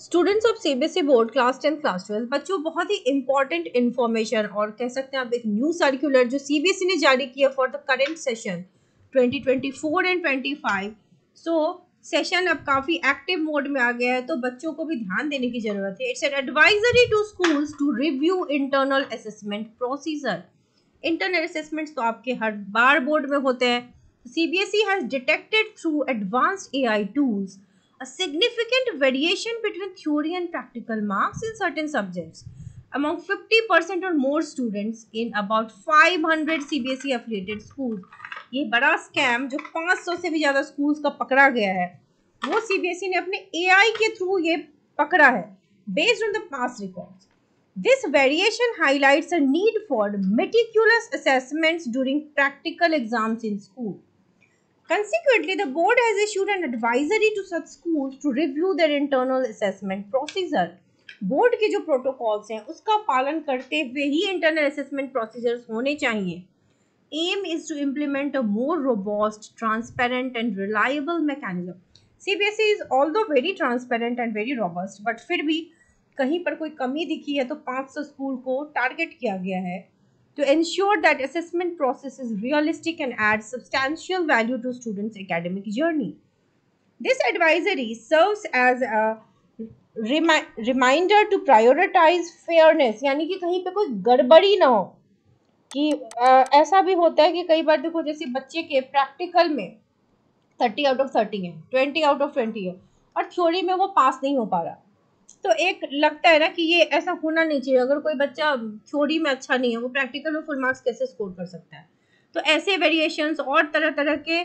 Students of CBSE board class 10 class 12 बच्चों बहुत ही important information और कह सकते हैं आप एक न्यू सर्कुलर जो सीबीएसई ने जारी किया for the current session 2024 and 25। So session अब काफ़ी एक्टिव मोड में आ गया है, तो बच्चों को भी ध्यान देने की ज़रूरत है। It's an advisory to schools to review internal assessment procedure. Internal assessments तो आपके हर बार बोर्ड में होते हैं। CBSE has detected through advanced AI tools a significant variation between theory and practical marks in certain subjects among 50% or more students in about 500 CBSE affiliated schools. ये बड़ा scam जो 500 से भी ज़्यादा स्कूल्स का पकड़ा गया है, वो CBSE ने अपने AI के थ्रू ये पकड़ा है based on the past records. This variation highlights a need for meticulous assessments during practical exams in school. Consequently, the board has issued an advisory to such schools to review their internal assessment procedure. Board के जो protocols हैं उसका पालन करते हुए ही internal assessment procedures होने चाहिए. Aim is to implement a more robust, transparent and reliable mechanism. CBSE is although very transparent and very robust, but फिर भी कहीं पर कोई कमी दिखी है तो 500 स्कूल को टारगेट किया गया है to ensure that assessment process is realistic and adds substantial value to students' academic journey. This advisory serves as a reminder to prioritize fairness, यानी कि कहीं पे कोई गड़बड़ी ना हो. कि ऐसा भी होता है कि कई बार देखो जैसे बच्चे के प्रैक्टिकल में 30 आउट ऑफ 30 है, 20 आउट ऑफ 20 है और थ्योरी में वो पास नहीं हो पा रहा. तो एक लगता है ना कि ये ऐसा होना नहीं चाहिए. अगर कोई बच्चा थ्योरी में अच्छा नहीं है, वो प्रैक्टिकल में फुल मार्क्स कैसे स्कोर कर सकता है? तो ऐसे वेरिएशंस और तरह तरह के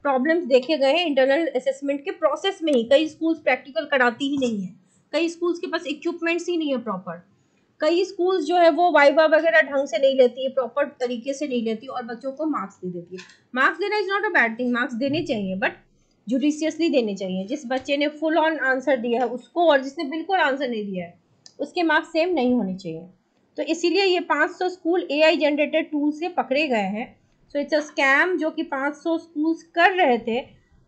प्रॉब्लम्स देखे गए हैं इंटरनल असेसमेंट के प्रोसेस में ही. कई स्कूल्स प्रैक्टिकल कराती ही नहीं है, कई स्कूल्स के पास इक्विपमेंट्स ही नहीं है प्रॉपर, कई स्कूल्स जो है वो वाइवा वगैरह ढंग से नहीं लेती है, प्रॉपर तरीके से नहीं लेती और बच्चों को मार्क्स दे देती है. मार्क्स देना is not a bad thing, marks देने चाहिए बट जुडिशियसली देने चाहिए. जिस बच्चे ने फुल ऑन आंसर दिया है उसको और जिसने बिल्कुल आंसर नहीं दिया है उसके मार्क्स सेम नहीं होने चाहिए. तो इसीलिए ये 500 स्कूल AI जनरेटेड टूल से पकड़े गए हैं. सो इट्स अ स्कैम जो कि 500 स्कूल्स कर रहे थे,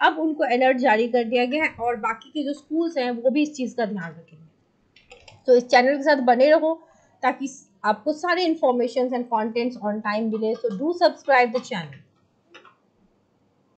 अब उनको अलर्ट जारी कर दिया गया है और बाकी के जो स्कूल्स हैं वो भी इस चीज़ का ध्यान रखेंगे. तो इस चैनल के साथ बने रहो ताकि आपको सारे information and contents on time मिले. So do subscribe the channel.